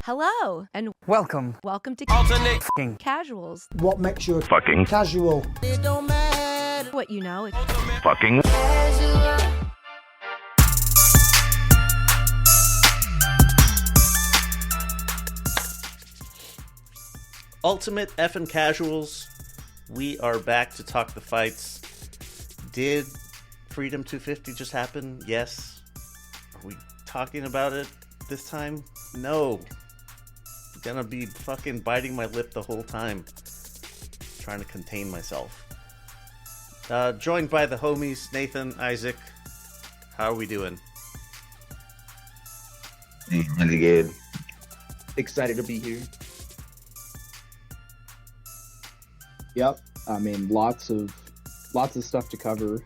Hello, and Welcome. welcome to Alternate Fucking Casuals. What makes you fucking casual? it don't matter. What you know. Fucking Ultimate effing casuals. We are back to talk the fights. Did Freedom 250 just happen? Yes. Are we talking about it this time? No. Gonna be fucking biting my lip the whole time. Trying to contain myself. Joined by the homies, Nathan, Isaac. How are we doing? Really good. Excited to be here. Yep. I mean, lots of stuff to cover.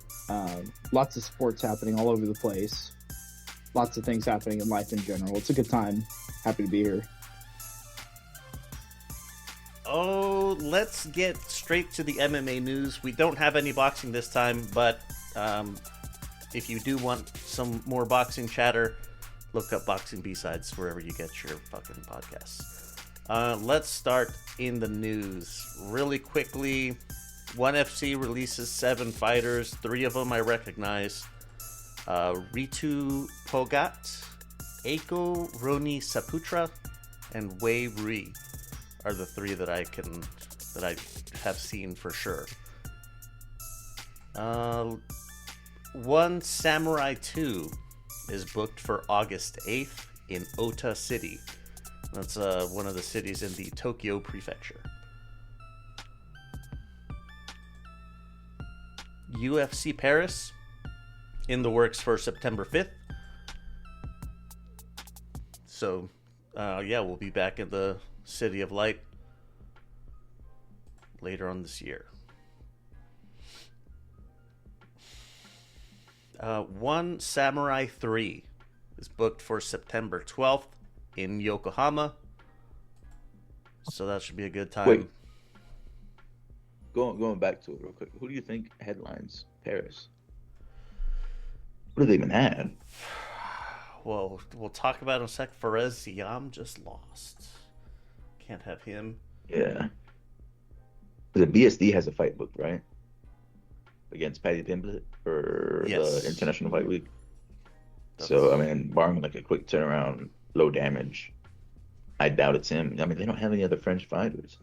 Lots of sports happening all over the place. Lots of things happening in life in general. It's a good time. Happy to be here. Oh, let's get straight to the MMA news. We don't have any boxing this time, but if you do want some more boxing chatter, look up Boxing B-Sides wherever you get your fucking podcasts. Let's start in the news. Really quickly, ONE FC releases 7 fighters. 3 of them I recognize. Ritu Pogat, Eiko Roni Saputra, and Wei Rui are the 3 that I have seen for sure. ONE Samurai 2 is booked for August 8th in Ota City. That's one of the cities in the Tokyo Prefecture. UFC Paris in the works for September 5th. So, we'll be back in the City of Light later on this year. ONE Samurai 3 is booked for September 12th in Yokohama. So that should be a good time. Wait. Going back to it real quick. Who do you think headlines Paris? What do they even have? Well, we'll talk about it in a sec. Fares Ziam just lost. Can't have him. Yeah. The BSD has a fight booked, right? Against Paddy Pimblett for Yes. the International Fight Week. So, I mean, barring like a quick turnaround, low damage, I doubt it's him. I mean, they don't have any other French fighters.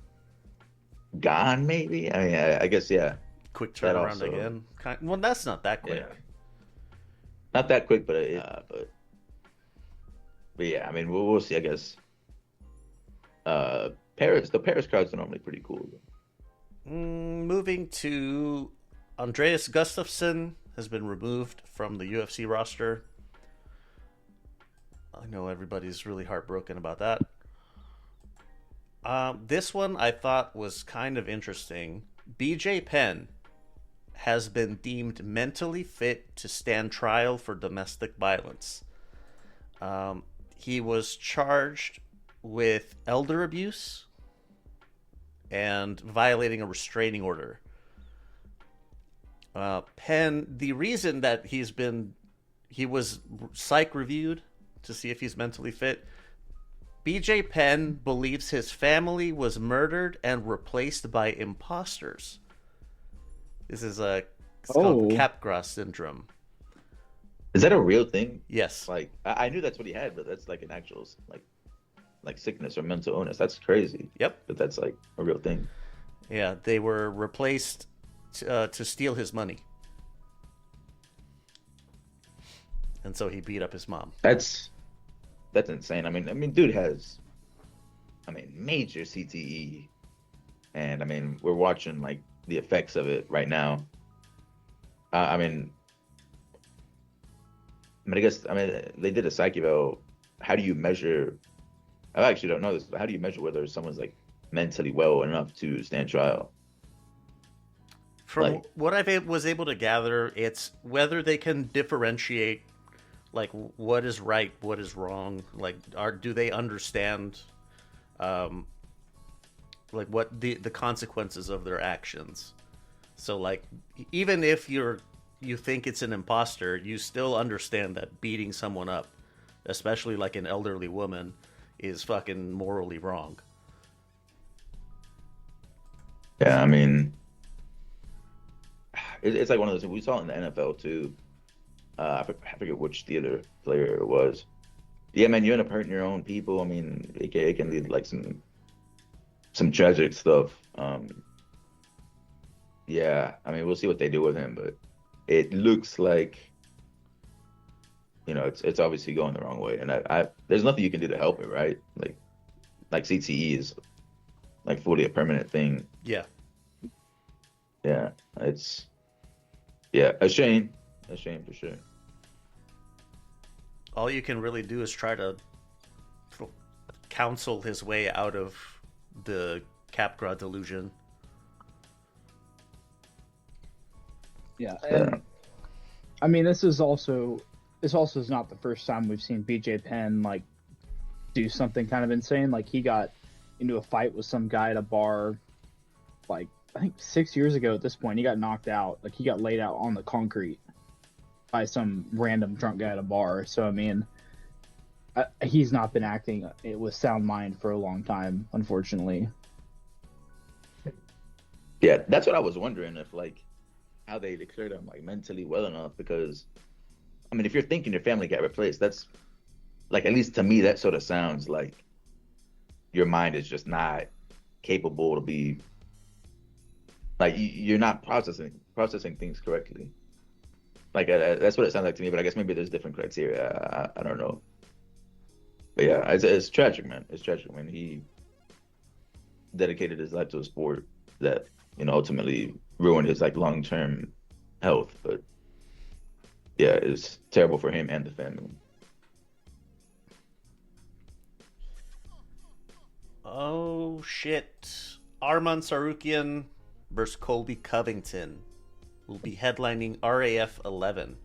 Gone, maybe? I mean, I guess, yeah. Quick That turnaround also- again. Well, that's not that quick. Yeah. Not that quick, but yeah, I mean, we'll see, I guess. The Paris crowds are normally pretty cool. Moving to Andreas Gustafsson has been removed from the UFC roster. I know everybody's really heartbroken about that. This one I thought was kind of interesting. BJ Penn has been deemed mentally fit to stand trial for domestic violence. He was charged with elder abuse and violating a restraining order. Penn, the reason that he was psych reviewed to see if he's mentally fit. BJ Penn believes his family was murdered and replaced by imposters. This is called Capgras syndrome. Is that a real thing? Yes. Like, I knew that's what he had, but that's like an actual, like sickness or mental illness. That's crazy. Yep. But that's like a real thing. Yeah, they were replaced to steal his money. And so he beat up his mom. That's insane. I mean, dude has, major CTE, and I mean, we're watching like the effects of it right now. I guess they did a psych eval. How do you measure? I actually don't know this, but how do you measure whether someone's like mentally well enough to stand trial? From what I was able to gather, it's whether they can differentiate like what is right, what is wrong. Like, do they understand, like what the consequences of their actions? So like, even if you think it's an imposter, you still understand that beating someone up, especially like an elderly woman, is fucking morally wrong. Yeah, I mean, it's like one of those. We saw it in the NFL too. I forget which theater player it was. Yeah, man, you end up hurting your own people. I mean, it can lead like some tragic stuff. Yeah, I mean, we'll see what they do with him, but it looks like, it's obviously going the wrong way, and I there's nothing you can do to help it, right? Like CTE is like fully a permanent thing. Yeah. Yeah, it's yeah, a shame for sure. All you can really do is try to counsel his way out of the Capgras delusion. Yeah, Yeah. and I mean, this also is not the first time we've seen BJ Penn like do something kind of insane. Like he got into a fight with some guy at a bar, like I think 6 years ago. At this point, he got knocked out. Like he got laid out on the concrete by some random drunk guy at a bar. So I mean, he's not been acting with sound mind for a long time, unfortunately. Yeah, that's what I was wondering if like how they declared him like mentally well enough because I mean if you're thinking your family got replaced, that's like at least to me that sort of sounds like your mind is just not capable to be like you're not processing things correctly. Like that's what it sounds like to me, but I guess maybe there's different criteria. I don't know. But yeah, it's tragic, man. It's tragic when he dedicated his life to a sport that ultimately ruined his like long-term health. But yeah, it's terrible for him and the family. Oh shit! Arman Sarukian versus Colby Covington will be headlining RAF 11.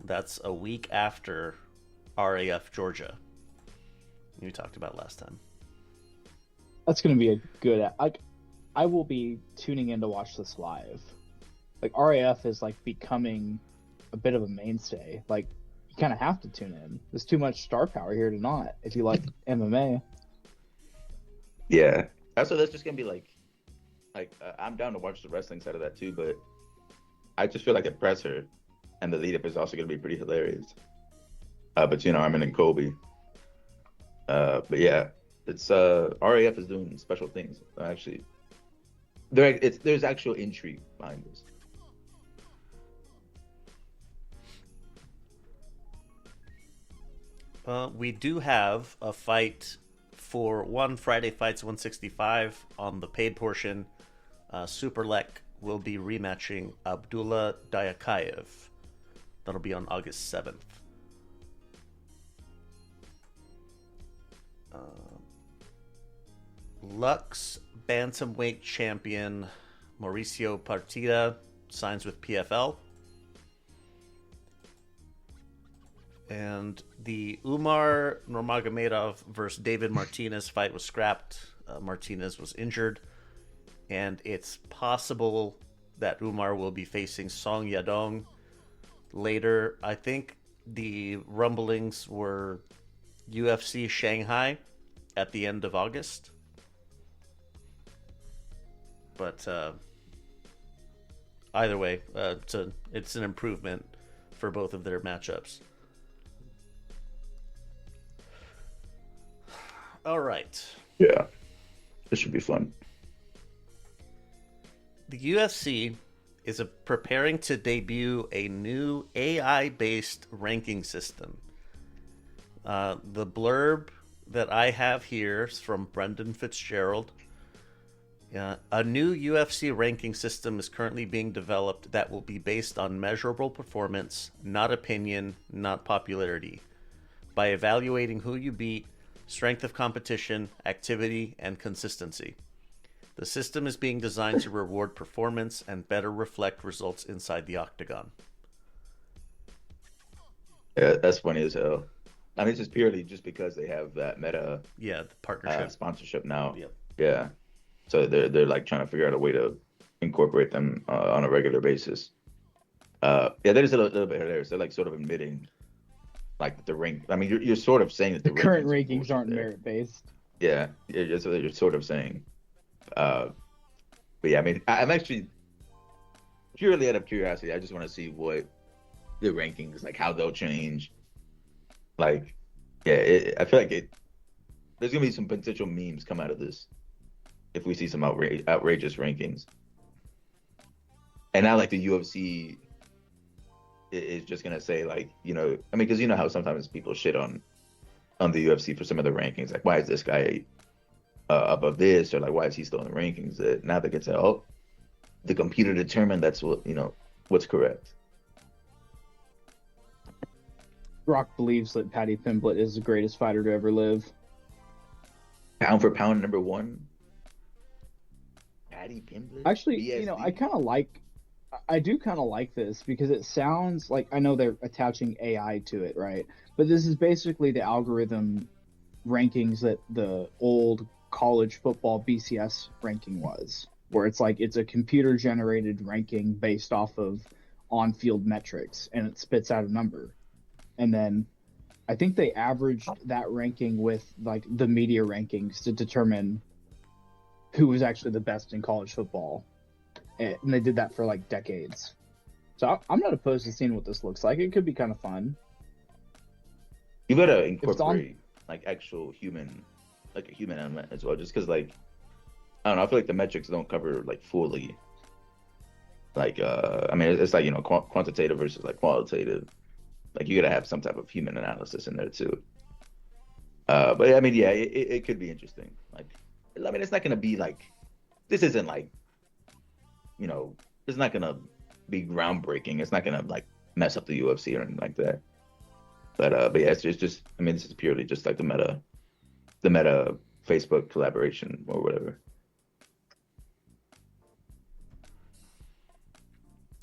That's a week after RAF Georgia. We talked about last time. That's going to be a good. I will be tuning in to watch this live. Like RAF is like becoming a bit of a mainstay. Like you kind of have to tune in. There's too much star power here to not if you like MMA. Yeah, that's just gonna be I'm down to watch the wrestling side of that too, but I just feel like the presser and the lead up is also gonna be pretty hilarious. But Armin and Kobe. But yeah, it's RAF is doing special things. Actually, there's actual intrigue behind this. We do have a fight for one Friday Fights 165 on the paid portion. Superlek will be rematching Abdullah Dayakayev. That'll be on August 7th. Lux bantamweight champion Mauricio Partida signs with PFL. And the Umar Nurmagomedov versus David Martinez fight was scrapped. Martinez was injured. And it's possible that Umar will be facing Song Yadong later. I think the rumblings were UFC Shanghai at the end of August. But either way, it's an improvement for both of their matchups. All right. Yeah, this should be fun. The UFC is preparing to debut a new AI-based ranking system. The blurb that I have here is from Brendan Fitzgerald. A new UFC ranking system is currently being developed that will be based on measurable performance, not opinion, not popularity. By evaluating who you beat, strength of competition, activity, and consistency. The system is being designed to reward performance and better reflect results inside the octagon. Yeah, that's funny as hell. I mean, it's just purely just because they have that Meta the partnership sponsorship now. Yep. Yeah, so they're like trying to figure out a way to incorporate them on a regular basis. Yeah, that is a little bit hilarious. They're like sort of admitting like the rank. I mean, you're sort of saying that The the current rankings are rankings bullshit aren't there. merit based. Yeah, you're sort of saying. Uh, but yeah, I mean, I'm actually purely out of curiosity. I just want to see what the rankings, like how they'll change. Like, yeah, I feel like there's gonna be some potential memes come out of this if we see some outrageous rankings. And not like the UFC is just gonna say like, I mean, because you know how sometimes people shit on the UFC for some of the rankings, like why is this guy above this, or like why is he still in the rankings? That now they can say, oh, the computer determined that's what's correct. Rock believes that Paddy Pimblett is the greatest fighter to ever live. Pound for pound, number one, Paddy Pimblett, Actually, BSV. I do kind of like this because it sounds like I know they're attaching AI to it, right? But this is basically the algorithm rankings that the old college football BCS ranking was, where it's like it's a computer generated ranking based off of on field metrics and it spits out a number. And then I think they averaged that ranking with like the media rankings to determine who was actually the best in college football. And they did that for like decades. So I'm not opposed to seeing what this looks like. It could be kind of fun. You gotta If it's on, incorporate like actual human, like a human element as well, just because like I don't know, I feel like the metrics don't cover like fully. Like I mean, it's like quantitative versus like qualitative. Like you gotta have some type of human analysis in there too. But I mean, yeah, it could be interesting. Like, I mean, it's not gonna be like this isn't like you know, it's not gonna be groundbreaking. It's not gonna like mess up the UFC or anything like that. But yeah, it's just I mean, this is purely just like the meta Facebook collaboration or whatever.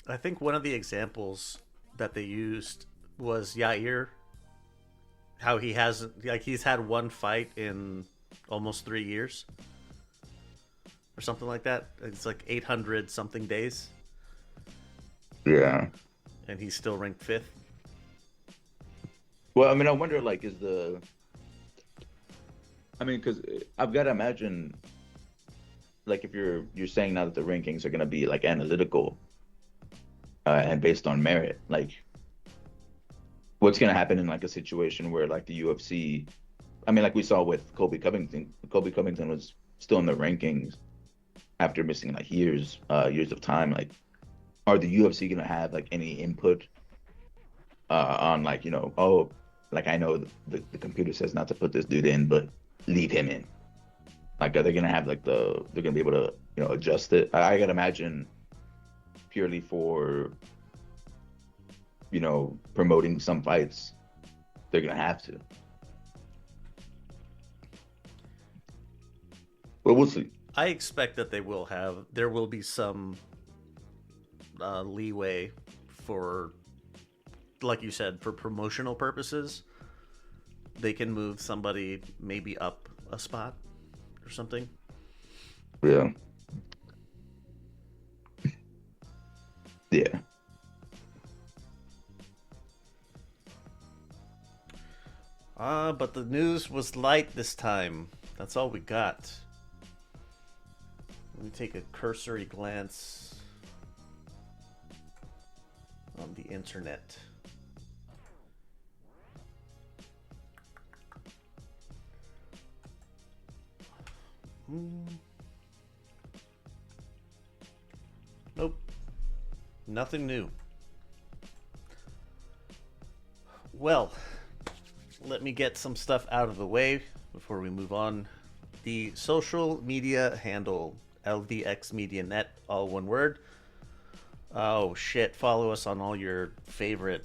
I think one of the examples that they used was Yair, how he's had one fight in almost 3 years or something like that. It's like 800 something days, Yeah. and he's still ranked fifth. Well, I mean, I wonder like I mean, because I've got to imagine like if you're saying now that the rankings are gonna be like analytical and based on merit, like what's gonna happen in like a situation where like the UFC, I mean, like we saw with Kobe Covington. Kobe Covington was still in the rankings after missing like years of time. Like, are the UFC gonna have like any input on like oh, like I know the computer says not to put this dude in, but leave him in. Like, are they gonna have like they're gonna be able to adjust it? I gotta imagine purely for promoting some fights, they're gonna have to. Well, we'll see. I expect that there will be some leeway for, like you said, for promotional purposes. They can move somebody maybe up a spot or something. Yeah. Yeah. But the news was light this time. That's all we got. Let me take a cursory glance on the internet. Nope. Nothing new. Well, let me get some stuff out of the way before we move on. The social media handle, LDX Media Net, all one word. Oh shit, follow us on all your favorite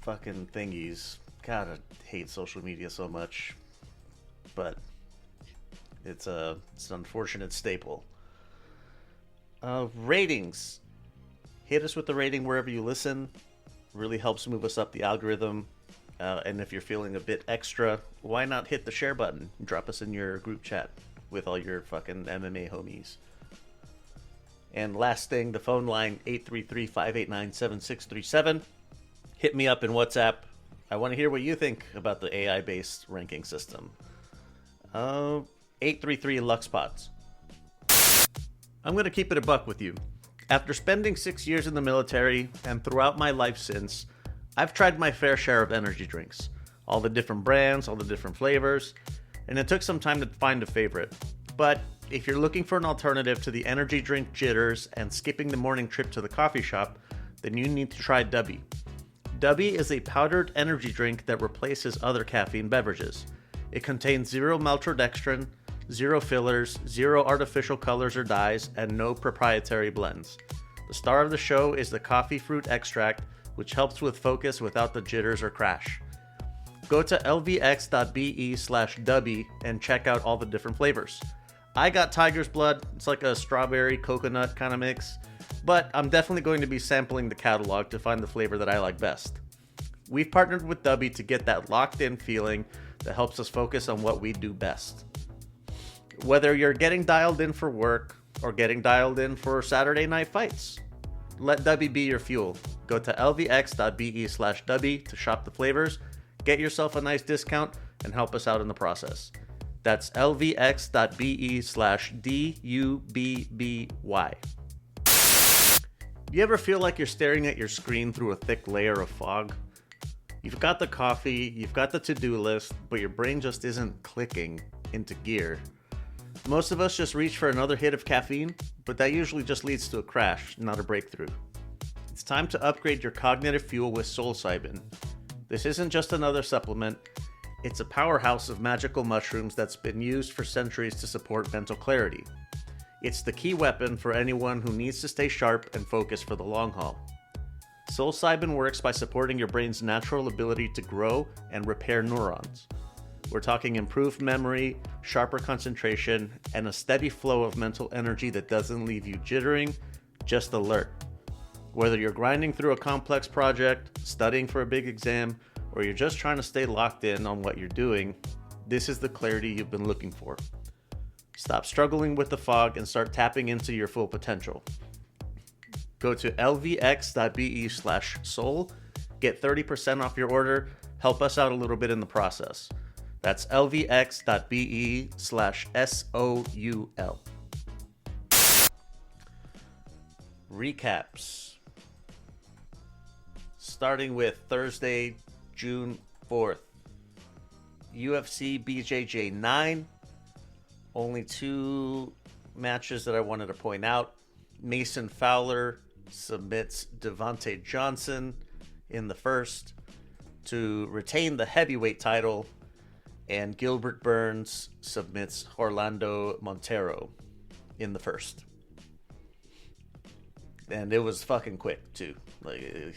fucking thingies. God, I hate social media so much. But it's an unfortunate staple. Ratings. Hit us with the rating wherever you listen. Really helps move us up the algorithm. And if you're feeling a bit extra, why not hit the share button? Drop us in your group chat with all your fucking MMA homies. And last thing, the phone line, 833-589-7637. Hit me up in WhatsApp. I want to hear what you think about the AI-based ranking system. 833 Lux Pods. I'm going to keep it a buck with you. After spending 6 years in the military and throughout my life since, I've tried my fair share of energy drinks. All the different brands, all the different flavors, and it took some time to find a favorite. But if you're looking for an alternative to the energy drink jitters and skipping the morning trip to the coffee shop, then you need to try Dubby. Dubby is a powdered energy drink that replaces other caffeine beverages. It contains 0 maltodextrin, 0 fillers, 0 artificial colors or dyes, and no proprietary blends. The star of the show is the coffee fruit extract, which helps with focus without the jitters or crash. Go to lvx.be/dubby and check out all the different flavors. I got Tiger's Blood. It's like a strawberry coconut kind of mix, but I'm definitely going to be sampling the catalog to find the flavor that I like best. We've partnered with Dubby to get that locked-in feeling that helps us focus on what we do best. Whether you're getting dialed in for work or getting dialed in for Saturday night fights, let Dubby be your fuel. Go to lvx.be/dubby to shop the flavors, get yourself a nice discount, and help us out in the process. That's lvx.be/dubby. You ever feel like you're staring at your screen through a thick layer of fog? You've got the coffee, you've got the to-do list, but your brain just isn't clicking into gear. Most of us just reach for another hit of caffeine, but that usually just leads to a crash, not a breakthrough. It's time to upgrade your cognitive fuel with psilocybin. This isn't just another supplement, it's a powerhouse of magical mushrooms that's been used for centuries to support mental clarity. It's the key weapon for anyone who needs to stay sharp and focused for the long haul. Psilocybin works by supporting your brain's natural ability to grow and repair neurons. We're talking improved memory, sharper concentration, and a steady flow of mental energy that doesn't leave you jittering, just alert. Whether you're grinding through a complex project, studying for a big exam, or you're just trying to stay locked in on what you're doing, this is the clarity you've been looking for. Stop struggling with the fog and start tapping into your full potential. Go to lvx.be/soul, get 30% off your order, help us out a little bit in the process. That's lvx.be/soul. Recaps. Starting with Thursday, June 4th. UFC BJJ 9. Only 2 matches that I wanted to point out. Mason Fowler submits Devontae Johnson in the first to retain the heavyweight title, and Gilbert Burns submits Orlando Montero in the first. And it was fucking quick too. Like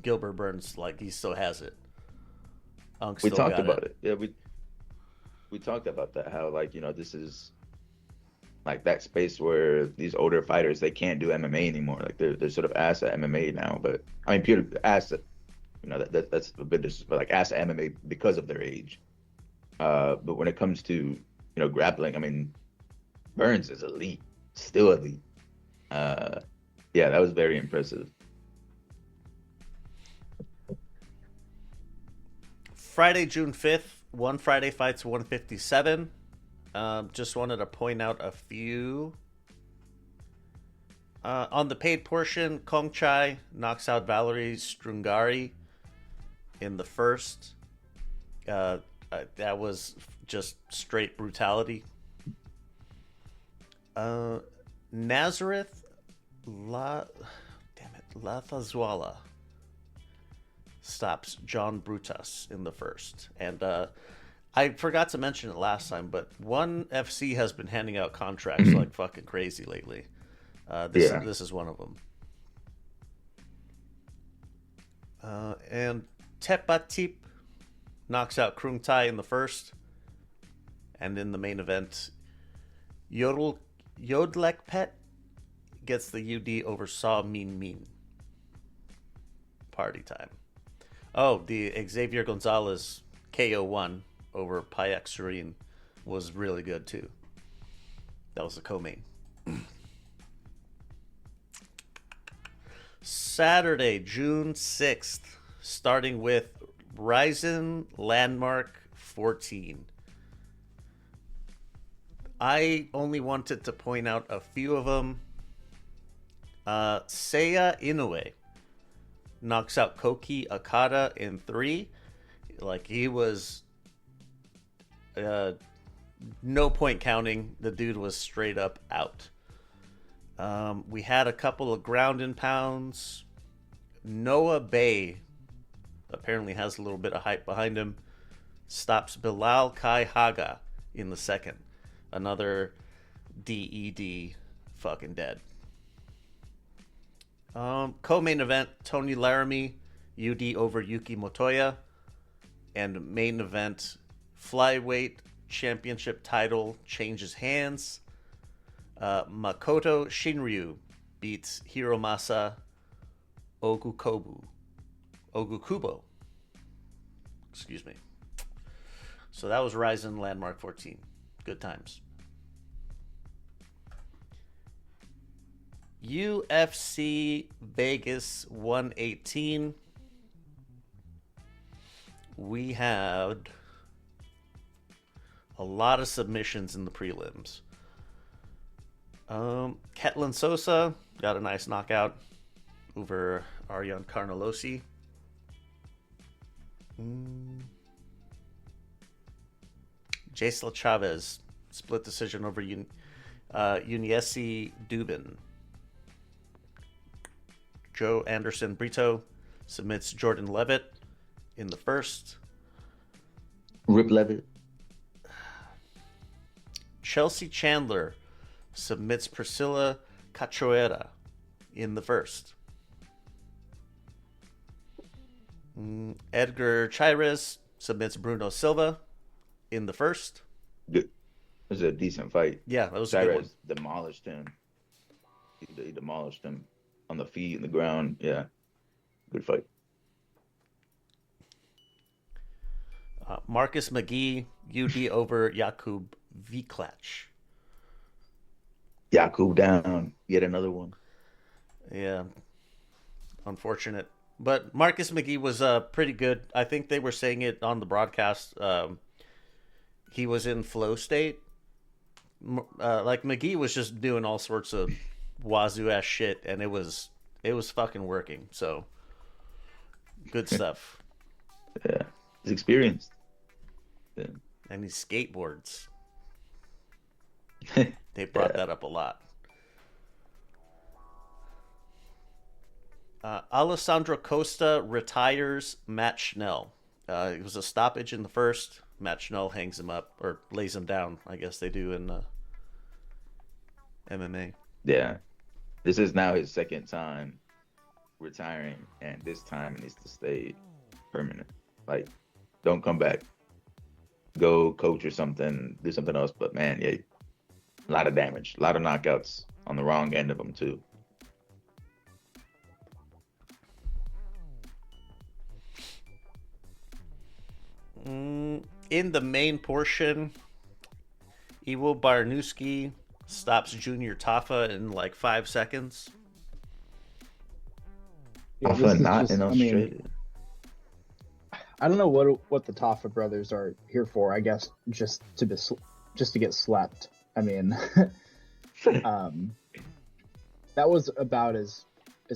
Gilbert Burns, like he still has it. We talked about it. Yeah, we talked about that. How this is like that space where these older fighters, they can't do MMA anymore. Like they're sort of ass at MMA now. But I mean, pure ass at that's a bit but like ass at MMA because of their age. But when it comes to grappling, I mean, Burns is elite, still elite. Yeah, that was very impressive. Friday, June 5th, One Friday Fights 157. Just wanted to point out a few. On the paid portion, Kong Chai knocks out Valerie Strungari in the first. That was just straight brutality. Nazareth Lathazuala stops John Brutus in the first. And I forgot to mention it last time, but ONE FC has been handing out contracts like fucking crazy lately. This is one of them. And Tepatip knocks out Krung Tai in the first. And in the main event, Yodlek Pet gets the UD over Saw Min Min. Party time. Oh, the Xavier Gonzalez KO1 over Payak Serene was really good too. That was the co-main. Saturday, June 6th, starting with Rizin Landmark 14. I only wanted to point out a few of them. Seiya Inoue knocks out Koki Okada in 3. Like, he was no point counting. The dude was straight up out. We had a couple of ground and pounds. Noah Bay apparently has a little bit of hype behind him. Stops Bilal Kai Haga in the 2nd. Another DED fucking dead. Co-main event, Tony Laramie, UD over Yuki Motoya. And main event, flyweight championship title changes hands. Makoto Shinryu beats Hiromasa Ogukubo. Excuse me. So that was Rizin Landmark 14. Good times. UFC Vegas 118. We had a lot of submissions in the prelims. Ketlin Sosa got a nice knockout over Ariane Carnelossi. Jaisla Chavez split decision over Uniesi Dubin. Joe Anderson Brito submits Jordan Levitt in the 1st. Rip Levitt. Chelsea Chandler submits Priscilla Cachoeira in the 1st. Edgar Chairez submits Bruno Silva in the 1st. Good. It was a decent fight. Yeah, that was a good one. Chairez demolished him. He demolished him on the feet and the ground. Yeah, good fight. Marcus McGee, UD over Jakub Viklach. Jakub down. Yet another one. Yeah, unfortunate. But Marcus McGee was pretty good. I think they were saying it on the broadcast. He was in flow state. Like, McGee was just doing all sorts of wazoo ass shit, and it was fucking working. So good stuff. Yeah, he's experienced. Yeah. And he skateboards. They brought that up a lot. Alessandro Costa retires Matt Schnell. It was a stoppage in the 1st. Matt Schnell hangs him up, or lays him down, I guess they do in MMA. Yeah. This is now his 2nd time retiring, and this time it needs to stay permanent. Like, don't come back. Go coach or something, do something else. But, man, yeah, a lot of damage, a lot of knockouts on the wrong end of them, too. In the main portion, Iwo Barnowski stops Junior Tafa in like 5 seconds. Yeah, Tafa not in Australia. I don't know what the Tafa brothers are here for. I guess just to get slapped. I mean, that was about as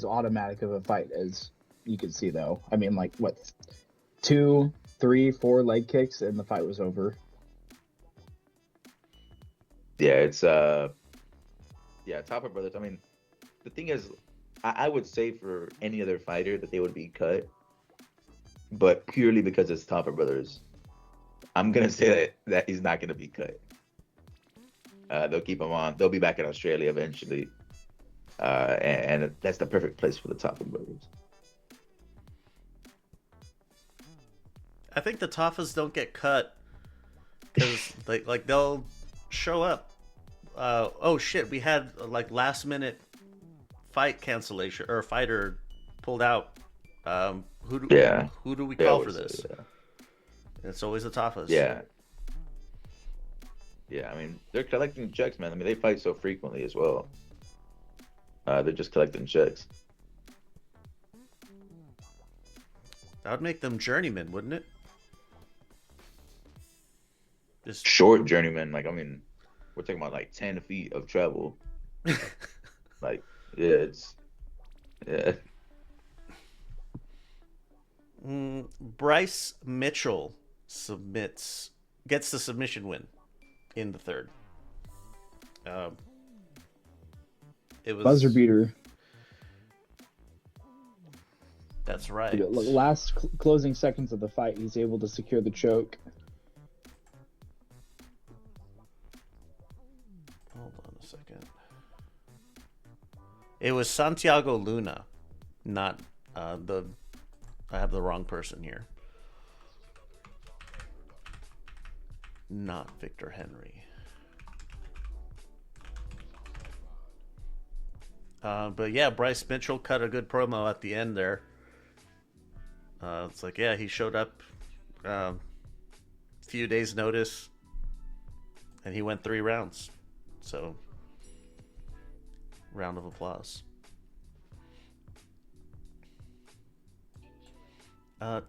automatic of a fight as you could see, though. I mean, like, what, 2, 3, 4 leg kicks and the fight was over. Yeah, it's Tafa brothers. I mean, the thing is, I would say for any other fighter that they would be cut, but purely because it's Tafa brothers, I'm gonna say that he's not gonna be cut. They'll keep him on. They'll be back in Australia eventually, and that's the perfect place for the Tafa brothers. I think the Tafas don't get cut because they'll show up. Oh shit, we had like last minute fight cancellation or fighter pulled out. Who do we call for this? Yeah. It's always the Tafas. Yeah. I mean, they're collecting checks, man. I mean, they fight so frequently as well. They're just collecting checks. That would make them journeymen, wouldn't it? Just Short journeyman, like I mean, we're talking about like 10 feet of travel. Like, yeah, it's yeah. Bryce Mitchell gets the submission win in the third. It was Buzzer beater. That's right. Last closing seconds of the fight, he's able to secure the choke. Hold on a second. It was Santiago Luna, not the. I have the wrong person here. Not Victor Henry. But yeah, Bryce Mitchell cut a good promo at the end there. It's like, yeah, he showed up a few days' notice, and he went 3 rounds. So, round of applause.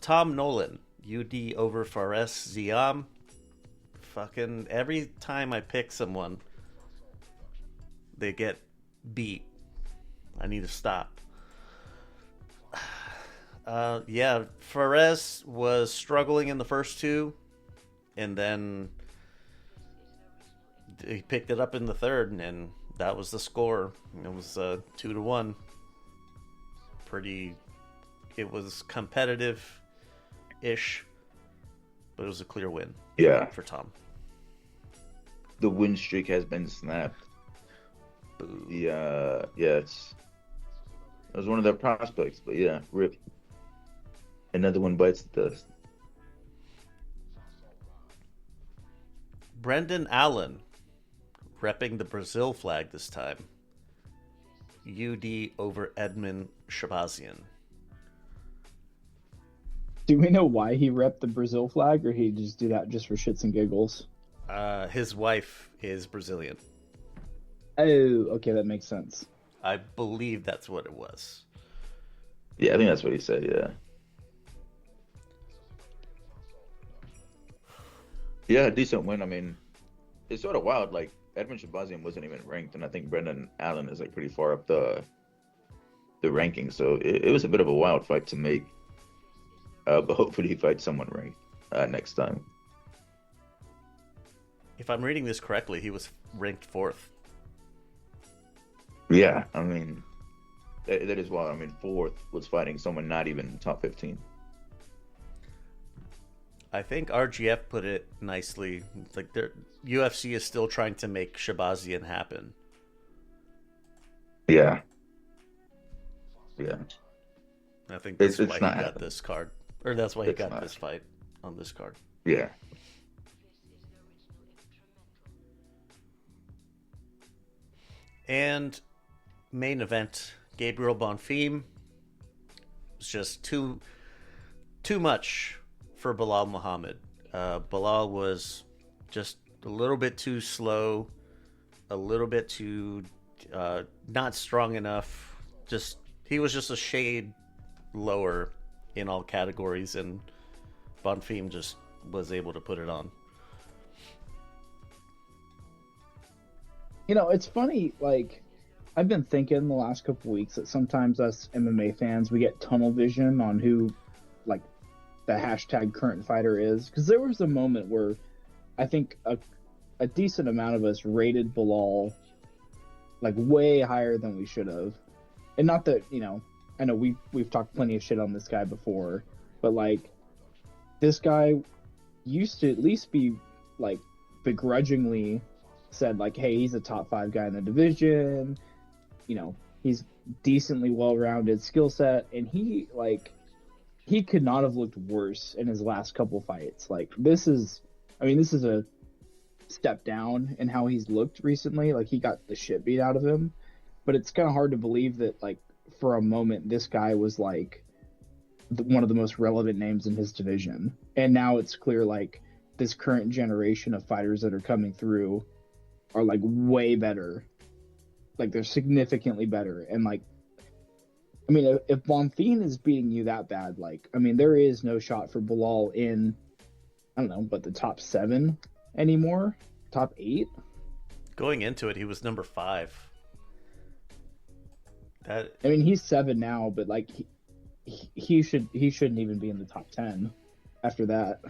Tom Nolan, UD over Fares Ziam. Fucking every time I pick someone, they get beat. I need to stop. Yeah, Fares was struggling in the first 2, and then he picked it up in the third, and that was the score. It was 2-1. It was competitive-ish, but it was a clear win. Yeah. For Tom. The win streak has been snapped. Boo. Yeah, it was one of their prospects, but yeah, rip. Another one bites the dust. Brendan Allen, repping the Brazil flag this time. UD over Edmund Shabazian. Do we know why he repped the Brazil flag, or he just do that just for shits and giggles? His wife is Brazilian. Oh, okay, that makes sense. I believe that's what it was. Yeah, I think that's what he said, yeah. Yeah, decent win. I mean, it's sort of wild. Like, Edmund Shabazian wasn't even ranked, and I think Brendan Allen is like pretty far up the rankings. So it was a bit of a wild fight to make. But hopefully he fights someone ranked next time. If I'm reading this correctly, he was ranked 4th. Yeah, I mean, that is wild. I mean, 4th was fighting someone not even top 15. I think RGF put it nicely. It's like UFC is still trying to make Shabazian happen. Yeah. I think that's why he got happening. this card. Or that's why he got this fight on this card. Yeah. And main event, Gabriel Bonfim. It's just too much for Bilal Muhammad. Bilal was just a little bit too slow, a little bit too not strong enough. He was just a shade lower in all categories, and Bonfim just was able to put it on. You know, it's funny, like, I've been thinking the last couple weeks that sometimes us MMA fans, we get tunnel vision on who, like, the hashtag current fighter is. Because there was a moment where I think a decent amount of us rated Bilal, like, way higher than we should have. And not that, you know, I know we've talked plenty of shit on this guy before, but, like, this guy used to at least be, like, begrudgingly said, like, hey, he's a top 5 guy in the division, you know, he's decently well-rounded skill set, and he could not have looked worse in his last couple fights. Like, this is a step down in how he's looked recently. Like, he got the shit beat out of him, but it's kind of hard to believe that, like, for a moment this guy was like one of the most relevant names in his division, and now it's clear, like, this current generation of fighters that are coming through are, like, way better. Like, they're significantly better. And, like, I mean, if Bonfim is beating you that bad, like, I mean, there is no shot for Bilal in, I don't know, but the top 7 anymore, top 8. Going into it, he was number 5. That I mean, he's 7 now, but like he shouldn't even be in the top 10 after that.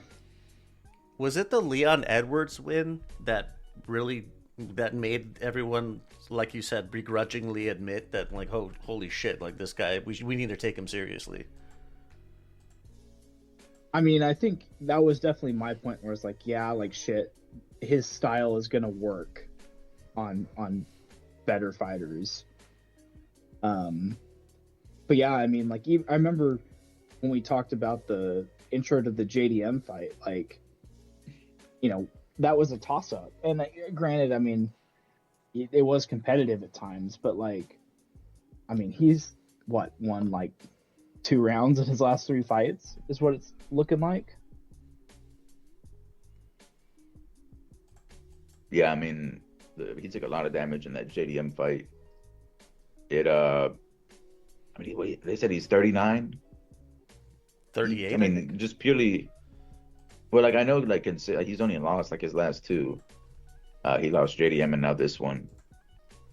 was it the Leon Edwards win that really that made everyone, like you said, begrudgingly admit that, like, holy shit, like this guy, we need to take him seriously. I mean, I think that was definitely my point where it's like, yeah, like shit, his style is gonna work on better fighters. But yeah, I mean, like I remember when we talked about the intro to the JDM fight, like, you know, that was a toss up. And granted, I mean, it was competitive at times, but like, I mean, he's won like 2 rounds in his last 3 fights is what it's looking like. Yeah, I mean, he took a lot of damage in that JDM fight. I mean, wait, they said he's 39. 38. I mean, just purely. Well, like I know, like he's only lost like his last 2. He lost JDM and now this one.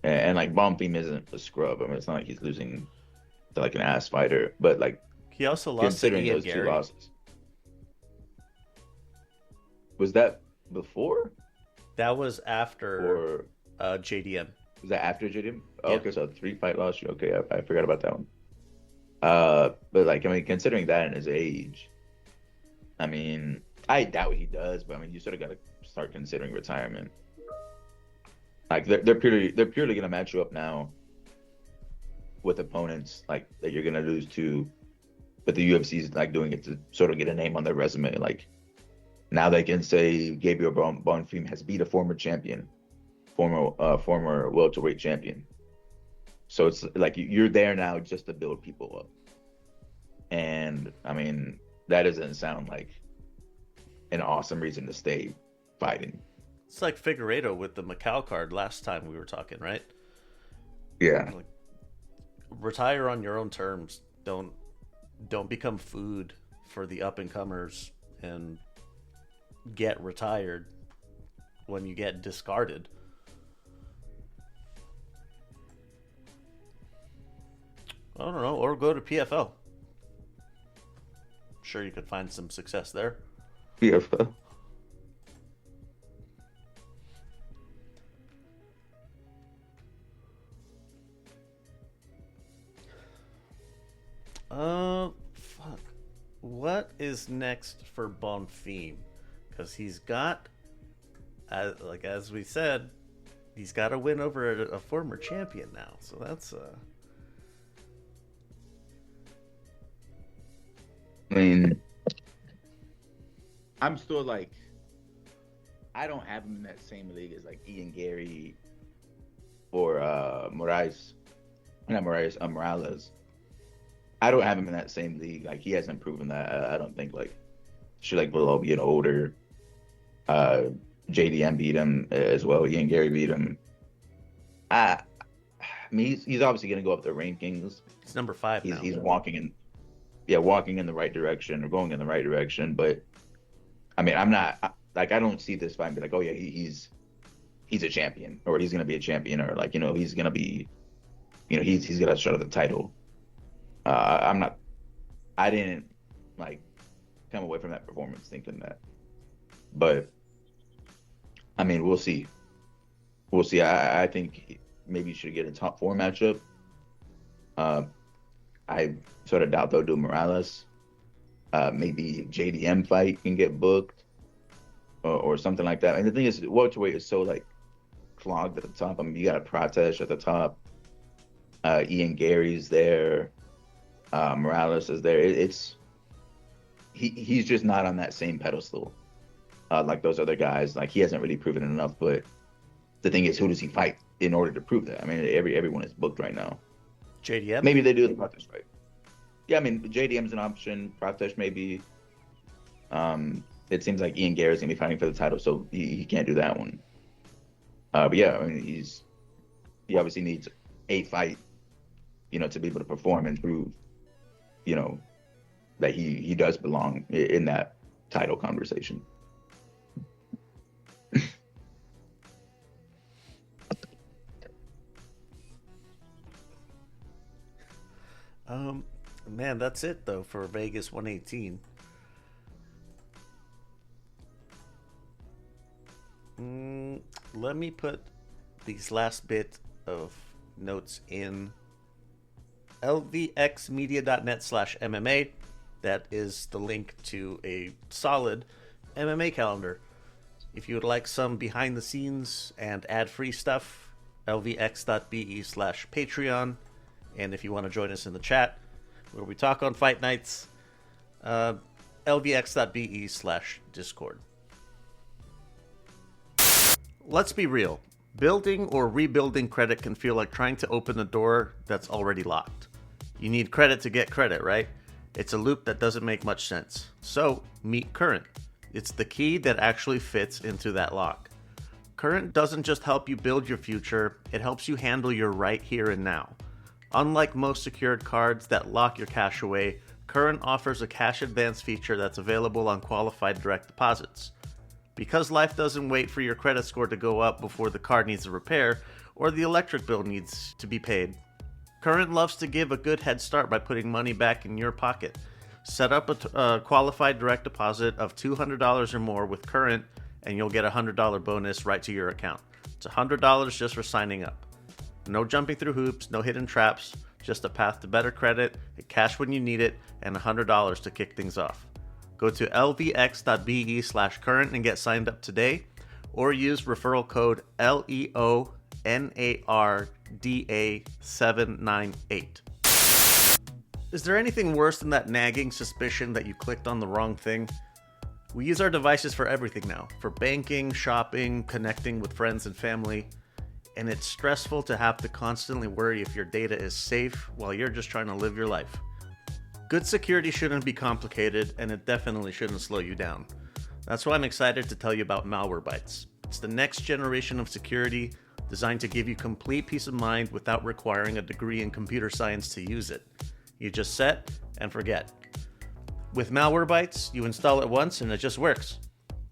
And like Bonfim isn't a scrub. I mean, it's not like he's losing to like an ass fighter, but like He also lost to considering Ian those 2 Gary. losses, was that before That was after or JDM. was that after JDM? Oh, Yeah. okay, so 3-fight loss. Okay, I forgot about that one. But like I mean, considering that and his age, I mean, I doubt he does, but I mean, you sort of got to start considering retirement. Like they're purely gonna match you up now with opponents like that you're gonna lose to, but the UFC is like doing it to sort of get a name on their resume. Like now they can say Gabriel Bonfim has beat a former champion, former welterweight champion. So it's like you're there now just to build people up. And I mean, that doesn't sound like an awesome reason to stay fighting. It's like Figueiredo with the Macau card last time we were talking, right? Yeah. Like, retire on your own terms. Don't become food for the up and comers and get retired when you get discarded. I don't know, or go to PFL. Sure, you could find some success there. PFL. Fuck. What is next for Bonfim? Because he's got, as we said, he's got to win over a former champion now. So that's I mean, I'm still like, I don't have him in that same league as like Ian Gary or Morales. I don't have him in that same league. Like he hasn't proven that. I don't think like should like Bilal being older. JDM beat him as well. Ian Gary beat him. I mean, he's obviously gonna go up the rankings. it's number 5 now. He's walking in the right direction or going in the right direction. But I mean, I'm not like I don't see this fight and be like, oh yeah, he's a champion or he's gonna be a champion or like he's gonna be, he's gonna shut up the title. I didn't like come away from that performance thinking that, but I mean, we'll see. I think maybe you should get a top 4 matchup. I sort of doubt they'll do Morales. Maybe JDM fight can get booked or something like that. And the thing is, welterweight is so like clogged at the top. I mean, you got a Pratesh at the top. Ian Gary's there. Morales is there. He's just not on that same pedestal like those other guys. Like he hasn't really proven enough. But the thing is, who does he fight in order to prove that? I mean, everyone is booked right now. JDM? Maybe they do the Pratesh fight. Yeah, I mean, JDM's an option. Pratesh maybe. It seems like Ian Gary's gonna be fighting for the title, so he can't do that one. But yeah, I mean, he obviously needs a fight to be able to perform and prove, that he does belong in that title conversation. Man, that's it though for Vegas 118. Let me put these last bit of notes in lvxmedia.net/MMA. That is the link to a solid MMA calendar. If you would like some behind the scenes and ad-free stuff, lvx.be/Patreon. And if you want to join us in the chat where we talk on fight nights, lvx.be/Discord. Let's be real. Building or rebuilding credit can feel like trying to open a door that's already locked. You need credit to get credit, right? It's a loop that doesn't make much sense. So, meet Current. It's the key that actually fits into that lock. Current doesn't just help you build your future, it helps you handle your right here and now. Unlike most secured cards that lock your cash away, Current offers a cash advance feature that's available on qualified direct deposits. Because life doesn't wait for your credit score to go up before the card needs a repair or the electric bill needs to be paid, Current loves to give a good head start by putting money back in your pocket. Set up a qualified direct deposit of $200 or more with Current, and you'll get a $100 bonus right to your account. It's $100 just for signing up. No jumping through hoops, no hidden traps, just a path to better credit, cash when you need it, and $100 to kick things off. Go to lvx.be/current and get signed up today, or use referral code LEONARDA798. Is there anything worse than that nagging suspicion that you clicked on the wrong thing? We use our devices for everything now, for banking, shopping, connecting with friends and family, and it's stressful to have to constantly worry if your data is safe while you're just trying to live your life. Good security shouldn't be complicated, and it definitely shouldn't slow you down. That's why I'm excited to tell you about Malwarebytes. It's the next generation of security designed to give you complete peace of mind without requiring a degree in computer science to use it. You just set and forget. With Malwarebytes, you install it once and it just works.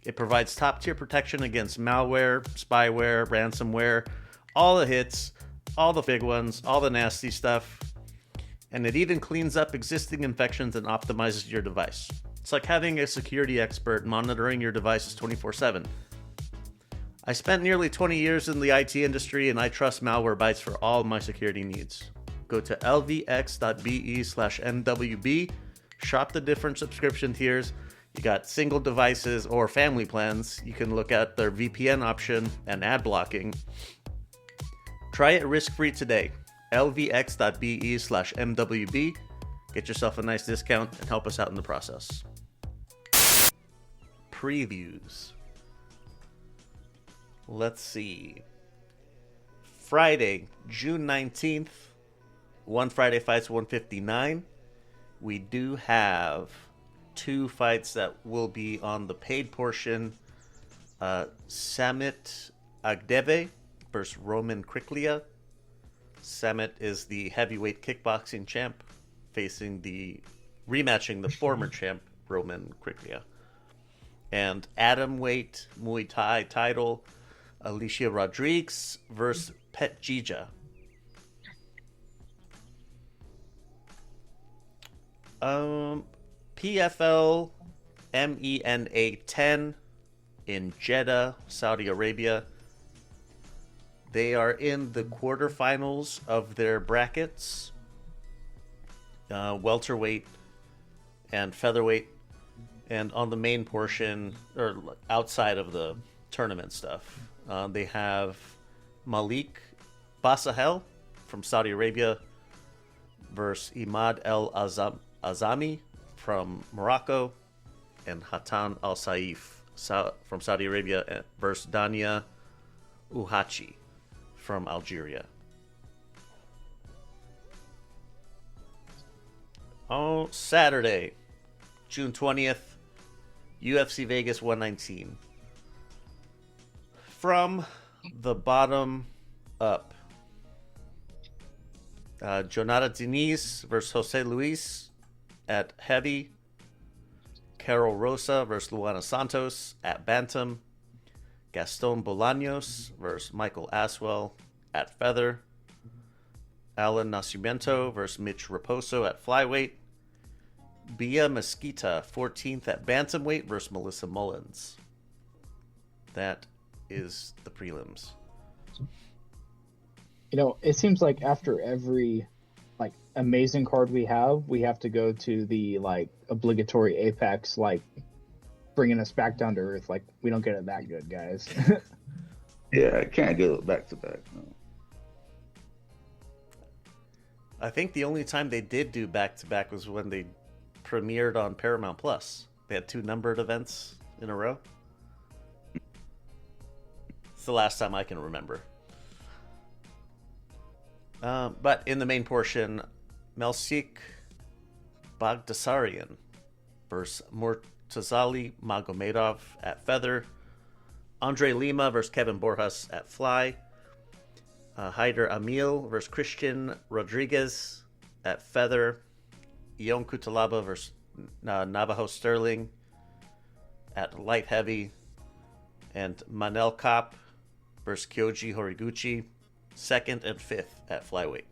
It provides top-tier protection against malware, spyware, ransomware, all the hits, all the big ones, all the nasty stuff. And it even cleans up existing infections and optimizes your device. It's like having a security expert monitoring your devices 24/7. I spent nearly 20 years in the IT industry, and I trust Malwarebytes for all my security needs. Go to lvx.be/mwb, shop the different subscription tiers. You got single devices or family plans. You can look at their VPN option and ad blocking. Try it risk-free today. lvx.be/mwb. Get yourself a nice discount and help us out in the process. Previews. Let's see. Friday, June 19th. One Friday Fights 159. We do have two fights that will be on the paid portion. Samit Agdeve versus Roman Kriklia. Samit is the heavyweight kickboxing champ, rematching the former champ, Roman Kriklia. And atom weight Muay Thai title, Alicia Rodriguez versus Pet Jija. PFL MENA 10 in Jeddah, Saudi Arabia. They are in the quarterfinals of their brackets, welterweight and featherweight, and on the main portion, or outside of the tournament stuff, they have Malik Basahel from Saudi Arabia versus Imad El Azami from Morocco, and Hatan Al Saif from Saudi Arabia versus Dania Uhachi from Algeria. On Saturday, June 20th, UFC Vegas 119. From the bottom up. Jonata Diniz versus Jose Luis at heavy. Carol Rosa versus Luana Santos at bantam. Gaston Bolaños versus Michael Aswell at feather. Alan Nascimento versus Mitch Raposo at flyweight. Bia Mesquita, 14th at bantamweight versus Melissa Mullins. That is the prelims. You know, it seems like after every like amazing card we have to go to the like obligatory apex, like bringing us back down to earth. Like we don't get it that good, guys. Yeah, I can't go back to back. No. I think the only time they did do back to back was when they premiered on Paramount Plus. They had 2 numbered events in a row. It's the last time I can remember. But in the main portion, Melsik Bagdasarian versus Murtazali Magomedov at feather. Andre Lima versus Kevin Borjas at fly. Haider Amil versus Christian Rodriguez at feather. Ion Kutalaba versus Navajo Sterling at light heavy. And Manel Kapp versus Kyoji Horiguchi, 2nd and 5th at flyweight.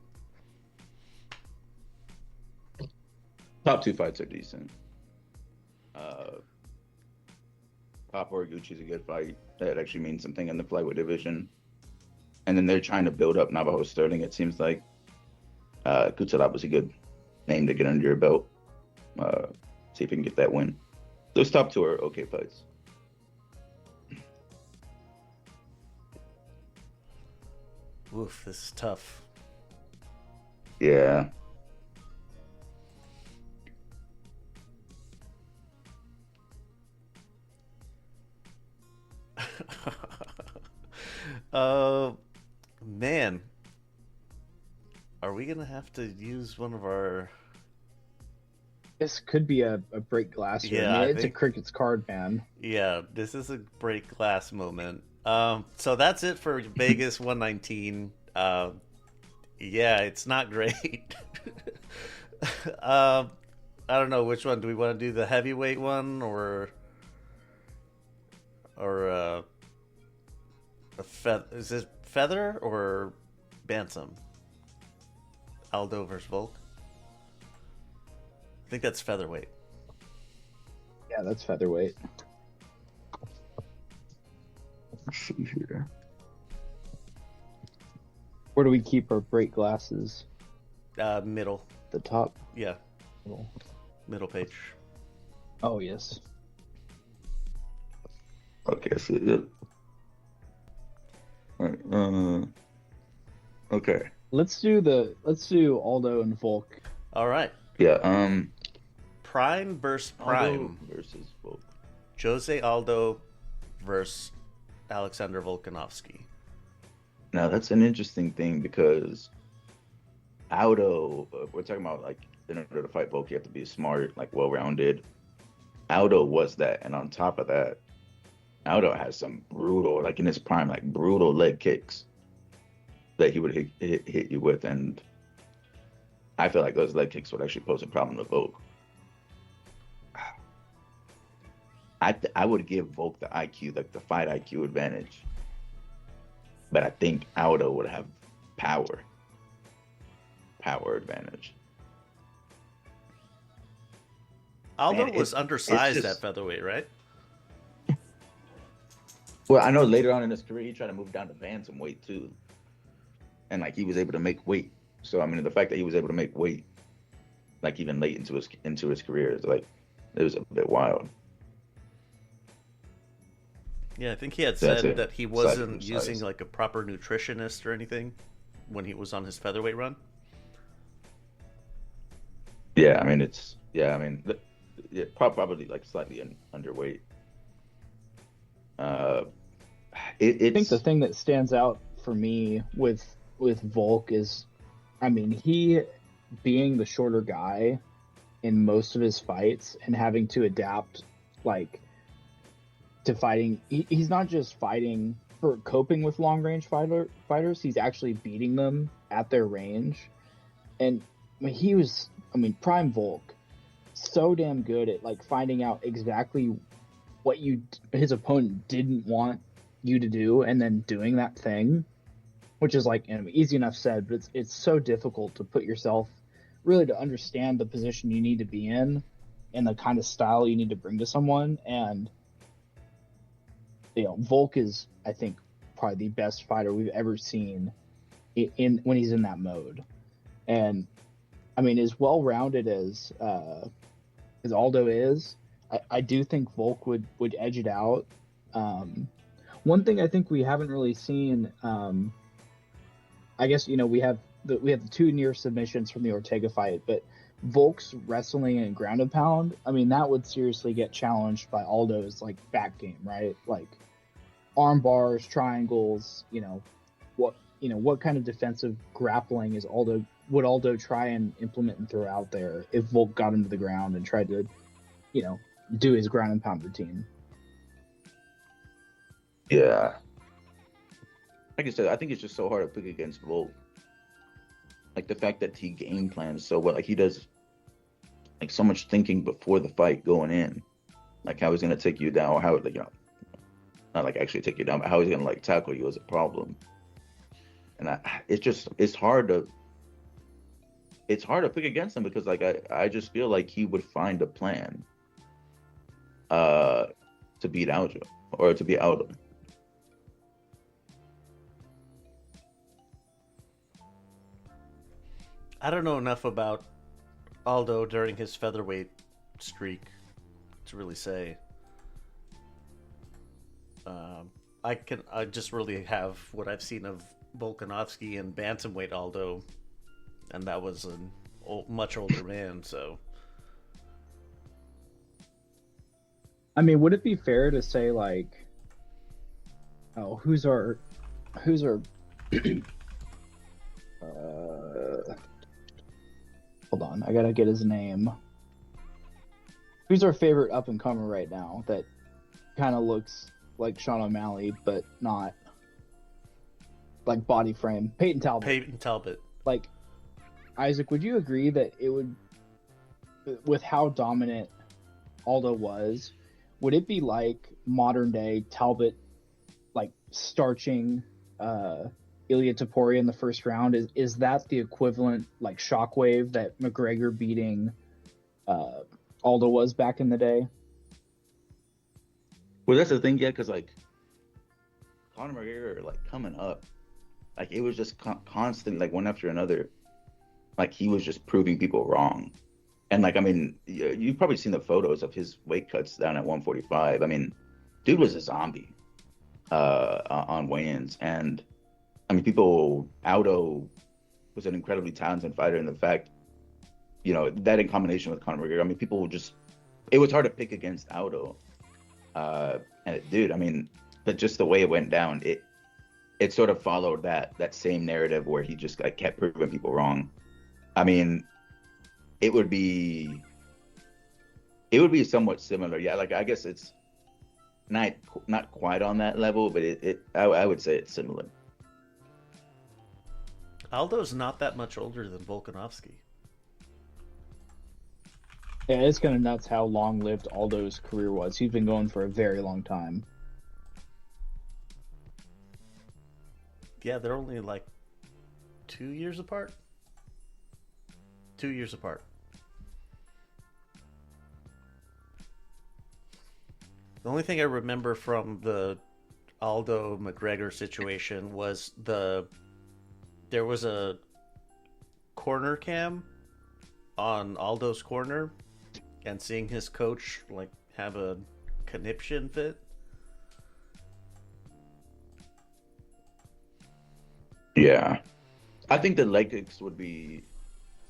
Top 2 fights are decent. Pop Horiguchi is a good fight. That actually means something in the flyweight division. And then they're trying to build up Navajo Sterling, it seems like. Kutalaba was a good name to get under your belt. See if you can get that win. Those top 2 are okay fights. Oof, this is tough. Yeah. Man. Are we going to have to use one of our... This could be a break glass. Yeah, it's a Cricket's card, man. Yeah, this is a break glass moment. So that's it for Vegas 119. Yeah, it's not great. I don't know which one. Do we want to do the heavyweight one or is it feather or bantam? Aldo versus Volk. I think that's featherweight. Yeah, that's featherweight. Let's see here. Where do we keep our break glasses? Middle. The top? Yeah. Middle page. Oh, yes. Okay, I see it. All right. Okay. Let's do Aldo and Volk. All right. Yeah. Prime versus Prime. Aldo versus Volk. Jose Aldo versus Alexander Volkanovski. Now that's an interesting thing because Aldo, we're talking about like in order to fight Volk, you have to be smart, like well-rounded. Aldo was that, and on top of that, Aldo has some brutal, like in his prime, like brutal leg kicks that he would hit you with, and I feel like those leg kicks would actually pose a problem to Volk. I would give Volk the IQ, like the fight IQ advantage, but I think Aldo would have power advantage. Aldo Man, was undersized just, at featherweight, right? Well, I know later on in his career he tried to move down to bantamweight too, and like he was able to make weight. So I mean, the fact that he was able to make weight, like even late into his career, is like it was a bit wild. Yeah, I think he had said that he wasn't using like a proper nutritionist or anything when he was on his featherweight run. Yeah, I mean probably like slightly underweight. I think the thing that stands out for me with Volk is, I mean, he being the shorter guy in most of his fights and having to adapt like to fighting. He's not just fighting for coping with long range fighters. He's actually beating them at their range. And he was, prime Volk, so damn good at like finding out exactly what his opponent didn't want you to do, and then doing that thing, which is like, easy enough said, but it's so difficult to put yourself really to understand the position you need to be in and the kind of style you need to bring to someone. And Volk is, I think, probably the best fighter we've ever seen in when he's in that mode. And as well-rounded as Aldo is, I do think Volk would edge it out. One thing I think we haven't really seen, I guess we have the two near submissions from the Ortega fight, but Volk's wrestling and ground and pound, that would seriously get challenged by Aldo's like back game, right? Like arm bars, triangles, what kind of defensive grappling would Aldo try and implement and throw out there if Volk got him to the ground and tried to, do his ground and pound routine? Yeah. Like I said, I think it's just so hard to pick against Volk. Like the fact that he game plans so well, like he does like so much thinking before the fight going in, like how he's gonna take you down, or how not like actually take you down, but how he's gonna like tackle you is a problem. And it's hard to pick against him because like I just feel like he would find a plan to beat Aldo or to beat Aldo. I don't know enough about Aldo during his featherweight streak to really say. I just really have what I've seen of Volkanovski and bantamweight Aldo, and that was a much older man. So, would it be fair to say like, who's our hold on, I gotta get his name. Who's our favorite up and comer right now that kind of looks like Sean O'Malley, but not like body frame? Peyton Talbot. Like, Isaac, would you agree that it would, with how dominant Aldo was, would it be like modern day Talbot, like starching Ilya Taporia in the first round? Is that the equivalent like shockwave that McGregor beating Aldo was back in the day? Well, that's the thing, yeah, because like Conor McGregor, like coming up, like it was just constant, like one after another, like he was just proving people wrong. And like, you've probably seen the photos of his weight cuts down at 145. Dude was a zombie on weigh-ins, and Aldo was an incredibly talented fighter, and the fact, that in combination with Conor McGregor, people will just, it was hard to pick against Aldo. But just the way it went down, it sort of followed that same narrative where he just like kept proving people wrong. It would be somewhat similar. Yeah, like I guess it's not quite on that level, but I would say it's similar. Aldo's not that much older than Volkanovski. Yeah, it's kind of nuts how long-lived Aldo's career was. He's been going for a very long time. Yeah, they're only like 2 years apart. 2 years apart. The only thing I remember from the Aldo McGregor situation was there was a corner cam on Aldo's corner, and seeing his coach like have a conniption fit. Yeah, I think the leg kicks would be.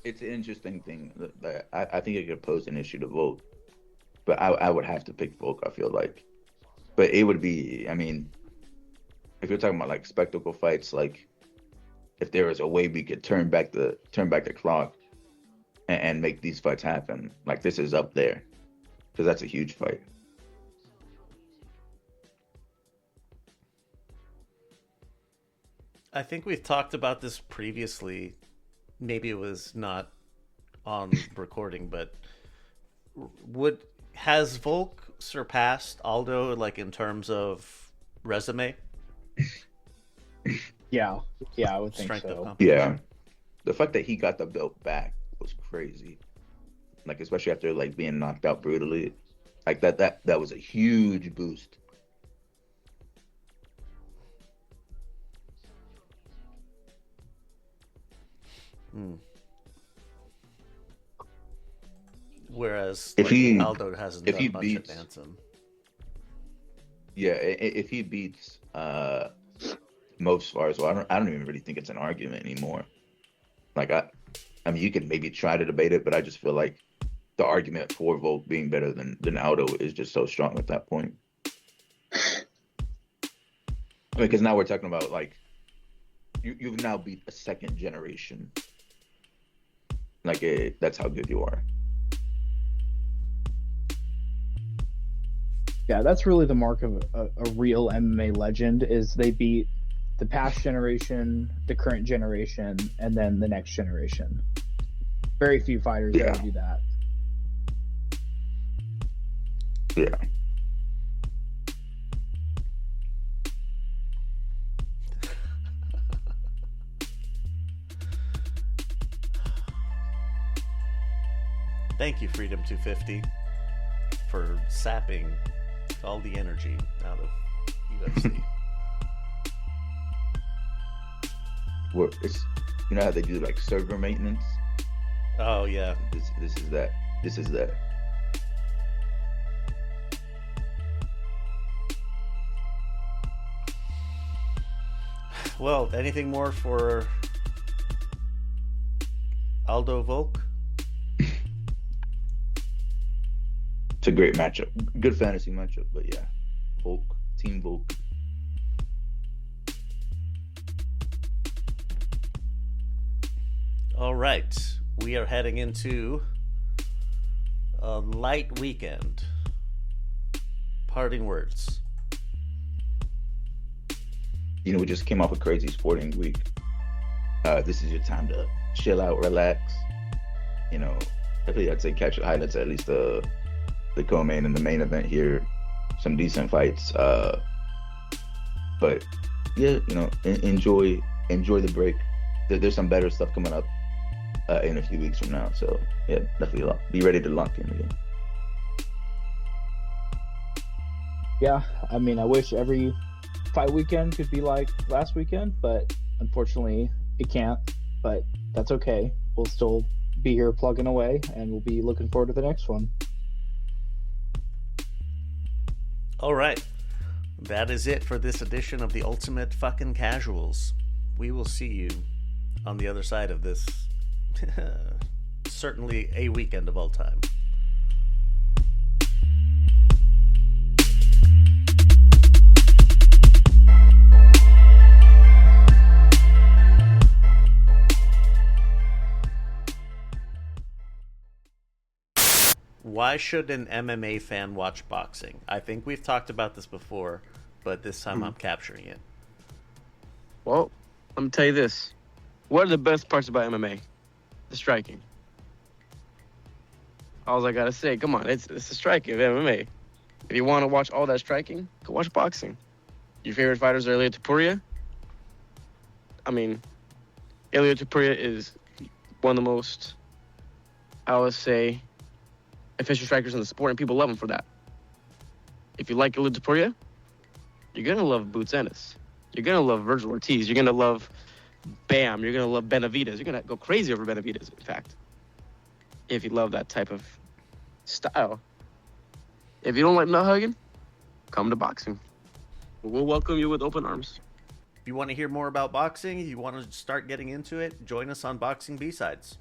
It's an interesting thing that I think it could pose an issue to Volk, but I would have to pick Volk. I feel like, but it would be. If you're talking about like spectacle fights, like if there was a way we could turn back the clock and make these fights happen, like this is up there, because that's a huge fight. I think we've talked about this previously, maybe it was not on recording, but has Volk surpassed Aldo like in terms of resume? Yeah, I would think Strength of so. competition. Yeah, the fact that he got the belt back was crazy. Like especially after like being knocked out brutally, like that was a huge boost. Whereas If he Aldo hasn't if done he much beats at Anthem. yeah if he beats most fars, well I don't even really think it's an argument anymore. Like I mean you could maybe try to debate it, but I just feel like the argument for Volk being better than Aldo is just so strong at that point. I mean, because now we're talking about like you've now beat a second generation. Like that's how good you are. Yeah, that's really the mark of a real MMA legend is they beat the past generation, the current generation, and then the next generation. Very few fighters Yeah. ever do that. Yeah. Thank you, Freedom 250, for sapping all the energy out of UFC. Well, it's you know how they do like server maintenance. Oh yeah. This is that. This is that. Well, anything more for Aldo Volk? It's a great matchup. Good fantasy matchup, but yeah. Volk, Team Volk. All right. We are heading into a light weekend. Parting words. You know, we just came off a crazy sporting week. This is your time to chill out, relax. You know, definitely I'd say catch the highlights, at least the co-main and the main event here. Some decent fights. But yeah, you know, enjoy the break. There's some better stuff coming up in a few weeks from now. So yeah, definitely be ready to lock in again. Yeah, I mean, I wish every fight weekend could be like last weekend, but unfortunately it can't. But that's okay. We'll still be here plugging away, and we'll be looking forward to the next one. All right. That is it for this edition of the Ultimate Fucking Casuals. We will see you on the other side of this. Certainly a weekend of all time. Why should an MMA fan watch boxing? I think we've talked about this before, but this time I'm capturing it. Well, let me tell you this. What are the best parts about MMA? The striking. All I gotta say, come on, it's the striking of MMA. If you want to watch all that striking, go watch boxing. Your favorite fighters are Ilia Topuria. I mean, Ilia Topuria is one of the most, I would say, efficient strikers in the sport, and people love him for that. If you like Ilia Topuria, you're gonna love Boots Ennis. You're gonna love Virgil Ortiz. You're gonna love Bam. You're gonna love Benavidez. You're gonna go crazy over Benavidez, in fact, if you love that type of style. If you don't like nut hugging, come to boxing. We'll welcome you with open arms. If you want to hear more about boxing, you want to start getting into it, join us on Boxing B-Sides.